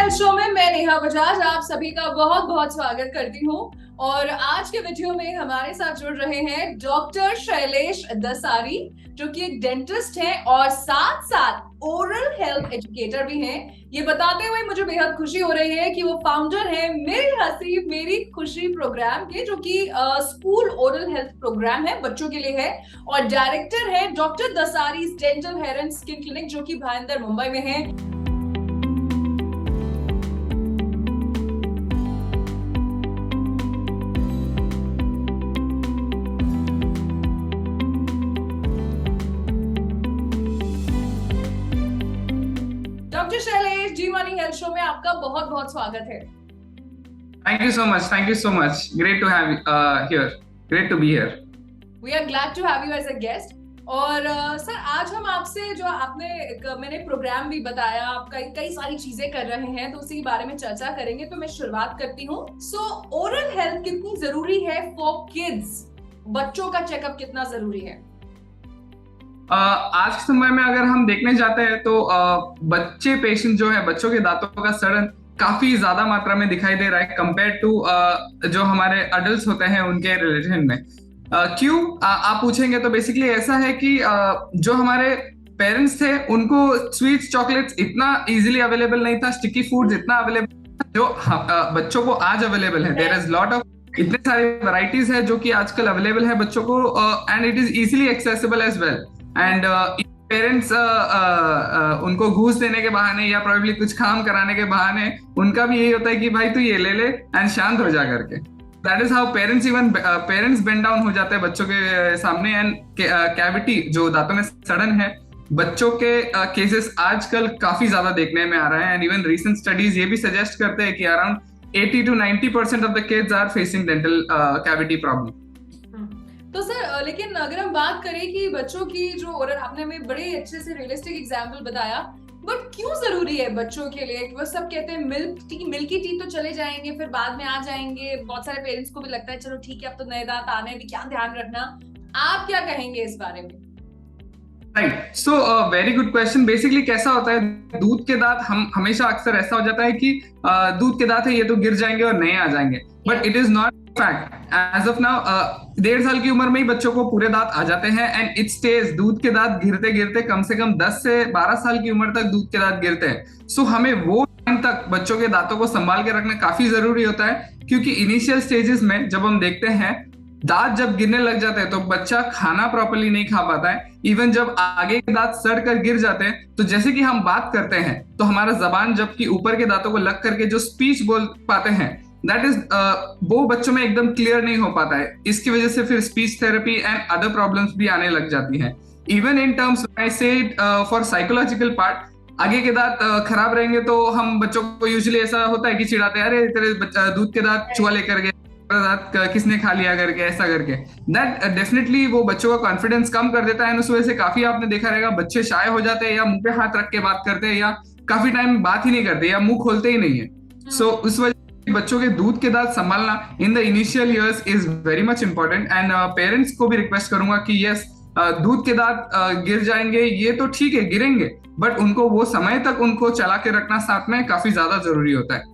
Health show में मैं नेहा बजाज आप सभी का बहुत बहुत स्वागत करती हूँ। और आज के वीडियो में हमारे साथ जुड़ रहे हैं डॉक्टर शैलेश दसारी, जो कि एक डेंटिस्ट हैं और साथ साथ ओरल हेल्थ एजुकेटर भी हैं। ये बताते हुए मुझे बेहद खुशी हो रही है कि वो फाउंडर हैं मेरी हंसी मेरी खुशी प्रोग्राम के, जो कि स्कूल ओरल हेल्थ प्रोग्राम है, बच्चों के लिए है। और डायरेक्टर है doctor Dasari dental hair and skin clinic, जो कि भाईंदर मुंबई में है। Doctor Shailesh Zee money health show में आपका बहुत बहुत स्वागत है। Thank you so much. Thank you so much. Great to have here. Great to be here. We are glad to have you as a guest. और सर आज हम आपसे जो मैंने प्रोग्राम भी बताया, आप कई सारी चीजें कर रहे हैं, तो उसी बारे में चर्चा करेंगे। तो मैं शुरुआत करती हूँ। सो ओरल हेल्थ कितनी जरूरी है फॉर किड्स? बच्चों का चेकअप कितना जरूरी है? आज के समय में अगर हम देखने जाते हैं तो बच्चे पेशेंट जो है, बच्चों के दांतों का सड़न काफी ज्यादा मात्रा में दिखाई दे रहा है कंपेयर टू जो हमारे अडल्ट होते हैं उनके रिलेशन में। क्यों आप पूछेंगे तो बेसिकली ऐसा है कि जो हमारे पेरेंट्स थे उनको स्वीट्स चॉकलेट्स इतना इजीली अवेलेबल नहीं था, स्टिकी फूड्स इतना अवेलेबल जो बच्चों को आज अवेलेबल है। देयर इज लॉट ऑफ इतने सारी वैरायटीज है जो कि आजकल अवेलेबल है बच्चों को, and it is easily accessible as well. And parents उनको घूस देने के बहाने या प्रोबेबली कुछ काम कराने के बहाने उनका भी यही होता है कि भाई तू ये ले ले एंड शांत हो जा करके। That is how parents bend down हो जाते हैं बच्चों के सामने। एंड कैविटी जो दांतों में सड़न है, बच्चों के केसेस आजकल काफी ज्यादा देखने में आ रहा है। एंड इवन रीसेंट स्टडीज ये भी सजेस्ट करते हैं कि around 80 to 90% of the kids are facing dental cavity problem. तो सर लेकिन अगर हम बात करें कि बच्चों की जो ओरल, आपने हमें बड़े अच्छे से रियलिस्टिक एग्जांपल बताया, बट क्यों जरूरी है बच्चों के लिए? वो सब कहते हैं मिल्की टीथ तो चले जाएंगे, फिर बाद में आ जाएंगे। बहुत सारे पेरेंट्स को भी लगता है चलो ठीक है अब तो नए दांत आने हैं, क्या ध्यान रखना। आप क्या कहेंगे इस बारे में? Right, so very good question. Basically कैसा होता है, दूध के दांत हम हमेशा अक्सर ऐसा हो जाता है कि दूध के दांत है ये तो गिर जाएंगे और नए आ जाएंगे, but it is not fact. As of now 1.5 साल की उम्र में ही बच्चों को पूरे दांत आ जाते हैं एंड इट स्टेज। दूध के दांत गिरते गिरते कम से कम 10 से 12 साल की उम्र तक दूध के दांत गिरते हैं। सो हमें वो टाइम तक बच्चों के दांतों को संभाल के रखना काफी जरूरी होता है, क्योंकि इनिशियल स्टेजेस में जब हम देखते हैं दांत जब गिरने लग जाते हैं तो बच्चा खाना प्रॉपर्ली नहीं खा पाता है। इवन जब आगे के दांत सड़ कर गिर जाते हैं तो जैसे कि हम बात करते हैं तो हमारा जबान जबकि ऊपर के दांतों को लग करके जो स्पीच बोल पाते हैं, दैट इज वो बच्चों में एकदम क्लियर नहीं हो पाता है। इसकी वजह से फिर speech therapy and other problems भी आने लग जाती हैं। इवन इन टर्म्स आई से फॉर साइकोलॉजिकल पार्ट, आगे के दांत खराब रहेंगे तो हम बच्चों को यूजुअली ऐसा होता है कि चिढ़ाते हैं, अरे तेरे दूध के दांत चुहा लेकर गए, दांत किसने खा लिया करके, ऐसा करके। दैट डेफिनेटली वो बच्चों का कॉन्फिडेंस कम कर देता है। उस वजह से काफी आपने देखा रहेगा बच्चे शाय हो जाते हैं या मुंह पे हाथ रख के बात करते हैं या काफी टाइम बात ही नहीं करते या मुंह खोलते ही नहीं है। सो उस वजह बच्चों के दूध के दांत संभालना in the initial years is very much important. And parents को भी रिक्वेस्ट करूंगा कि यस, दूध के दांत गिर जाएंगे ये तो ठीक है, गिरेंगे, बट उनको वो समय तक उनको चला के रखना साथ में काफी ज्यादा जरूरी होता है।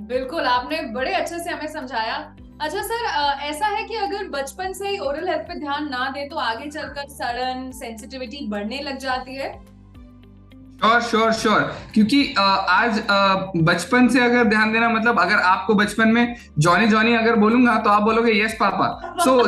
बिल्कुल, आपने बड़े अच्छे से हमें समझाया। अच्छा सर, ऐसा है कि अगर बचपन से ही ओरल हेल्थ पे ध्यान ना दे तो आगे चलकर सड़न, सेंसिटिविटी बढ़ने लग जाती है? श्योर, क्योंकि आज बचपन से अगर ध्यान देना मतलब अगर आपको बचपन में जॉनी जॉनी अगर बोलूंगा तो आप बोलोगे यस पापा। सो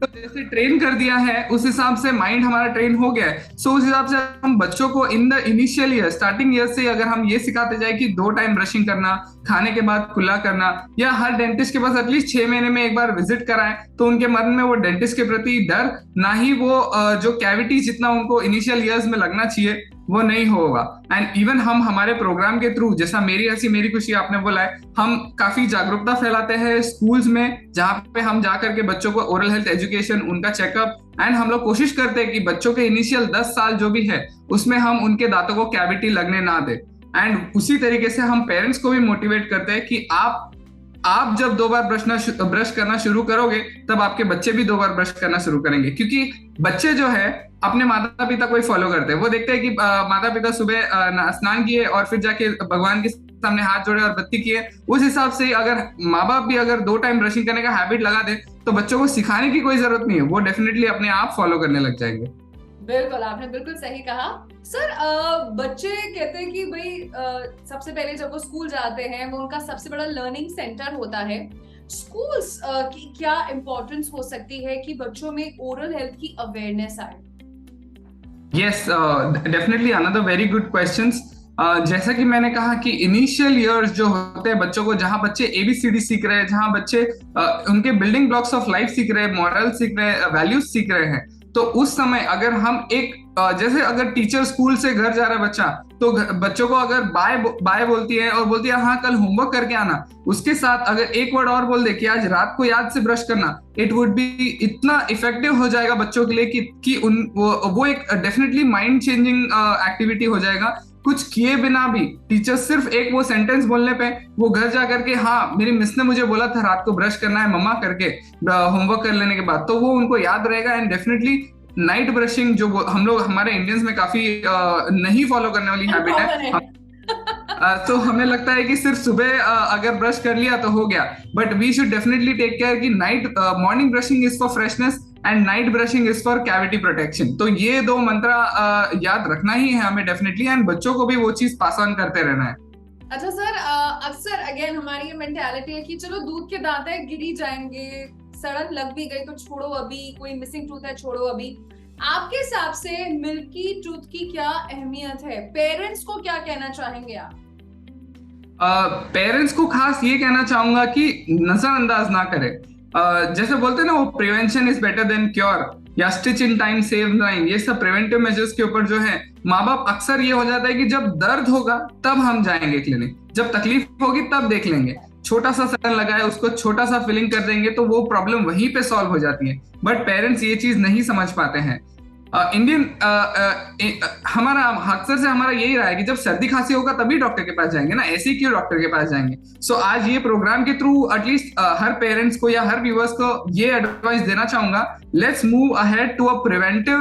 जैसे ट्रेन कर दिया है उस हिसाब से माइंड हमारा ट्रेन हो गया है। सो उस हिसाब से हम बच्चों को in the initial year, starting year से अगर हम ये सिखाते जाए कि 2 टाइम ब्रशिंग करना, खाने के बाद कुल्ला करना, या हर डेंटिस्ट के पास एटलीस्ट 6 महीने में एक बार विजिट कराएं, तो उनके मन में वो डेंटिस्ट के प्रति डर, ना ही वो जो कैविटी जितना उनको इनिशियल ईयर्स में लगना चाहिए वो नहीं होगा। एंड इवन हम हमारे प्रोग्राम के थ्रू, जैसा मेरी हंसी मेरी खुशी आपने बोला है, हम काफी जागरूकता फैलाते हैं स्कूल्स में, जहाँ पे हम जाकर के बच्चों को ओरल हेल्थ एजुकेशन, उनका चेकअप, एंड हम लोग कोशिश करते हैं कि बच्चों के इनिशियल 10 साल जो भी है उसमें हम उनके दांतों को कैविटी लगने ना दे। एंड उसी तरीके से हम पेरेंट्स को भी मोटिवेट करते हैं कि आप जब 2 बार ब्रश करना शुरू करोगे तब आपके बच्चे भी 2 बार ब्रश करना शुरू करेंगे, क्योंकि बच्चे जो है अपने माता पिता को ही फॉलो करते हैं। वो देखते हैं कि माता पिता सुबह स्नान किए और फिर जाके भगवान के सामने हाथ जोड़े और बत्ती किए। उस हिसाब से अगर माँ बाप भी अगर 2 टाइम ब्रशिंग करने का हैबिट लगा दे तो बच्चों को सिखाने की कोई जरूरत नहीं है, वो डेफिनेटली अपने आप फॉलो करने लग जाएंगे। बिल्कुल, आपने बिल्कुल सही कहा सर। बच्चे कहते हैं कि भाई सबसे पहले जब वो स्कूल जाते हैं वो उनका सबसे बड़ा लर्निंग सेंटर होता है। स्कूल्स की क्या इम्पोर्टेंस हो सकती है कि बच्चों में ओरल हेल्थ की अवेयरनेस आए? Yes, definitely another very good questions. जैसा कि मैंने कहा कि इनिशियल ईयर्स जो होते हैं बच्चों को, जहां बच्चे एबीसीडी सीख रहे हैं, जहां बच्चे उनके बिल्डिंग ब्लॉक्स ऑफ लाइफ सीख रहे हैं, मॉरल सीख रहे हैं, वैल्यूज सीख रहे हैं, तो उस समय अगर हम एक जैसे अगर टीचर स्कूल से घर जा रहा है बच्चा, तो बच्चों को अगर बाय बाय बोलती है और बोलती है हाँ कल होमवर्क करके आना, उसके साथ अगर एक वर्ड और बोल दे कि आज रात को याद से ब्रश करना, इट वुड बी इतना इफेक्टिव हो जाएगा बच्चों के लिए कि वो एक डेफिनेटली माइंड चेंजिंग एक्टिविटी हो जाएगा। कुछ किए बिना भी टीचर सिर्फ एक वो सेंटेंस बोलने पे वो घर जा करके हाँ मेरी मिस ने मुझे बोला था रात को ब्रश करना है मम्मा करके होमवर्क कर लेने के बाद, तो वो उनको याद रहेगा। एंड डेफिनेटली नाइट ब्रशिंग जो हम लोग हमारे इंडियंस में काफी नहीं फॉलो करने वाली हैबिट है। तो हमें लगता है कि सिर्फ सुबह अगर ब्रश कर लिया तो हो गया, but we should definitely take care कि night morning brushing is for freshness and night brushing is for cavity protection. तो ये 2 मंत्रा याद रखना ही है हमें डेफिनेटली, एंड बच्चों को भी वो चीज पास ऑन करते रहना है। अच्छा सर, अक्सर अगेन हमारी ये मेंटालिटी है कि चलो दूध के दांत है गिर ही जाएंगे, सड़न लग भी गई तो छोड़ो अभी, कोई मिसिंग टूथ है छोड़ो अभी। आपके हिसाब से मिल्की टूथ की क्या अहमियत है? पेरेंट्स को क्या कहना चाहेंगे आप? पेरेंट्स को खास ये कहना चाहूंगा कि नजरअंदाज ना करें। जैसे बोलते हैं ना वो prevention is better than cure, या stitch in time save nine, ये सब प्रिवेंटिव मेजर्स के ऊपर जो है माँ बाप अक्सर ये हो जाता है कि जब दर्द होगा तब हम जाएंगे क्लिनिक, जब तकलीफ होगी तब देख लेंगे, छोटा सा सड़न लगा है उसको छोटा सा फिलिंग कर देंगे तो वो प्रॉब्लम वहीं पे सॉल्व हो जाती है। बट पेरेंट्स ये चीज नहीं समझ पाते हैं। इंडियन हमारा अक्सर से हमारा यही रहा है कि जब सर्दी खांसी होगा तभी डॉक्टर के पास जाएंगे ना, ऐसे ही क्यों डॉक्टर के पास जाएंगे। सो आज ये प्रोग्राम के थ्रू एटलीस्ट हर पेरेंट्स को या हर व्यूअर्स को ये एडवाइस देना चाहूंगा, let's move ahead to a preventive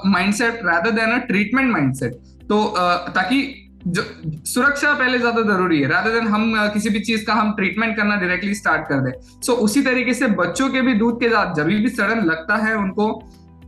mindset rather than a treatment mindset. तो ताकि जो सुरक्षा पहले ज्यादा जरूरी है, रादर देन हम किसी भी चीज का हम ट्रीटमेंट करना डायरेक्टली स्टार्ट कर दे। सो उसी तरीके से बच्चों के भी दूध के दांत जब भी सड़न लगता है उनको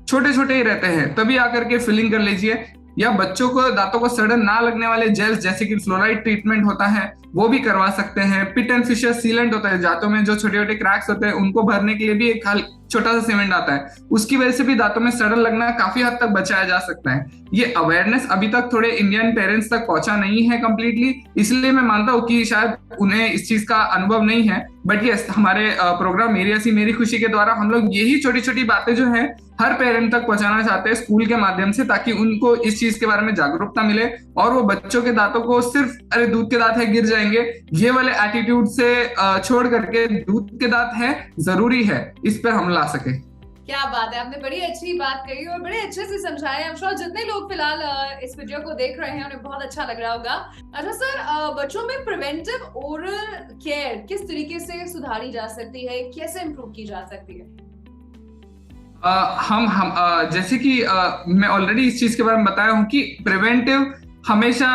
छोटे छोटे ही रहते हैं तभी आकर के फिलिंग कर लीजिए, या बच्चों को दांतों को सड़न ना लगने वाले जेल्स जैसे कि फ्लोराइड ट्रीटमेंट होता है वो भी करवा सकते हैं। पिट एंड फिशर सीलेंट होता है, दांतों में जो छोटे छोटे क्रैक्स होते हैं उनको भरने के लिए भी एक छोटा सा सीमेंट आता है, उसकी वजह से भी दांतों में सड़न लगना काफी हद तक बचाया जा सकता है। ये अवेयरनेस अभी तक थोड़े इंडियन पेरेंट्स तक पहुंचा नहीं है कंप्लीटली, इसलिए मैं मानता हूँ कि शायद उन्हें इस चीज का अनुभव नहीं है। बट यस, हमारे प्रोग्राम मेरी हंसी मेरी खुशी के द्वारा हम लोग यही छोटी छोटी बातें जो है हर पेरेंट तक पहुंचाना चाहते हैं स्कूल के माध्यम से, ताकि उनको इस चीज के बारे में जागरूकता मिले और वो बच्चों के दांतों को सिर्फ अरे दूध के दांत है गिर जाएंगे ये वाले एटीट्यूड से छोड़ करके दूध के दांत है जरूरी है, इस पर हम ला सके। क्या बात है, आपने बड़ी अच्छी बात कही और बड़े अच्छे से समझाया। आई एम श्योर जितने लोग फिलहाल इस वीडियो को देख रहे हैं उन्हें बहुत अच्छा लग रहा होगा। अच्छा सर, बच्चों में प्रिवेंटिव ओरल केयर किस तरीके से सुधारी जा सकती है, कैसे इम्प्रूव की जा सकती है? हम जैसे कि मैं ऑलरेडी इस चीज के बारे में बताया हूँ कि प्रिवेंटिव हमेशा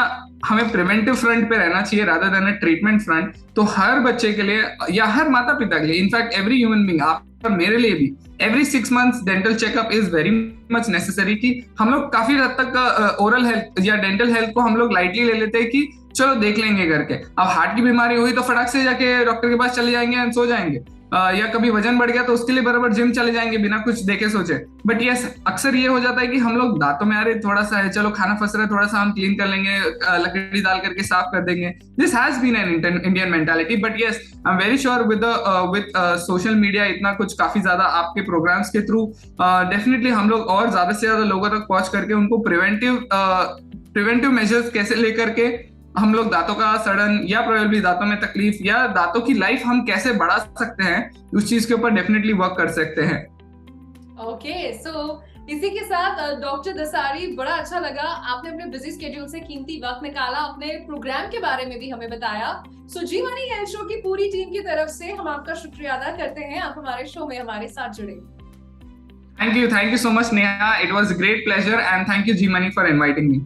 हमें प्रिवेंटिव फ्रंट पे रहना चाहिए रादर देन ट्रीटमेंट फ्रंट। तो हर बच्चे के लिए या हर माता पिता के लिए, इनफैक्ट एवरी ह्यूमन बीइंग, आप मेरे लिए भी every 6 months dental checkup is very much necessary. कि हम लोग काफी हद तक ओरल हेल्थ या डेंटल हेल्थ को हम लोग लाइटली ले लेते हैं कि चलो देख लेंगे करके। अब हार्ट की बीमारी हुई तो फटाक से जाके डॉक्टर के पास चले जाएंगे और सो जाएंगे, या कभी वजन बढ़ गया तो उसके लिए बराबर जिम चले जाएंगे बिना कुछ देखे सोचे। बट यस, अक्सर ये हो जाता है कि हम लोग दांतों में अरे थोड़ा सा है, चलो खाना फंस रहा है थोड़ा सा हम क्लीन कर लेंगे, लकड़ी डाल करके साफ कर देंगे। This has been an Indian mentality. But yes, I am very sure with social media इतना कुछ काफी ज्यादा आपके प्रोग्राम्स के थ्रू डेफिनेटली हम लोग और ज्यादा से ज्यादा लोगों तक पहुंच करके उनको प्रिवेंटिव मेजर्स कैसे लेकर के हम लोग दांतों का सड़न या प्रोबेबली दांतों में तकलीफ या दांतों की लाइफ हम कैसे बढ़ा सकते हैं, उस चीज के ऊपर डेफिनेटली वर्क कर सकते हैं। ओके, सो इसी के साथ डॉक्टर दसारी, बड़ा अच्छा लगा आपने अपने बिजी स्केड्यूल से कीमती वक्त निकाला, अपने प्रोग्राम के बारे में भी हमें बताया। सो जीवानी हेल्थ शो की पूरी टीम की तरफ से हम आपका शुक्रिया अदा करते हैं, आप हमारे शो में हमारे साथ जुड़े। Thank you so much, Neha. It was a great pleasure, and thank you, G Money, for inviting me.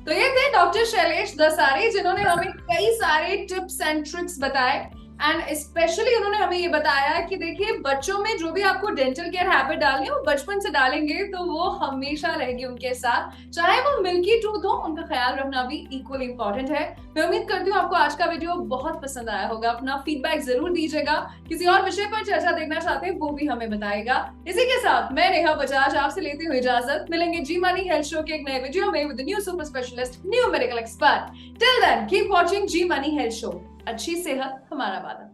तो ये थे डॉक्टर शैलेश दसारी, जिन्होंने हमें कई सारे टिप्स एंड ट्रिक्स बताए एंड स्पेशली उन्होंने हमें ये बताया कि देखिए बच्चों में जो भी आपको डेंटल केयर हैबिट डालनी है वो बचपन से डालेंगे तो वो हमेशा रहेगी उनके साथ, चाहे वो मिल्की टूथ हो, उनका ख्याल रखना भी इक्वली इंपॉर्टेंट है। मैं उम्मीद करती हूँ आपको आज का वीडियो बहुत पसंद आया होगा। अपना फीडबैक जरूर दीजिएगा, किसी और विषय पर चर्चा देखना चाहते हैं वो भी हमें बताएगा। इसी के साथ मैं नेहा बजाज आपसे लेती हुई इजाजत, मिलेंगे जी मनी हेल्थ शो के एक नए वीडियो में with new super specialist, new medical expert. Till then keep watching Zee money health show. अच्छी सेहत हमारा वादा।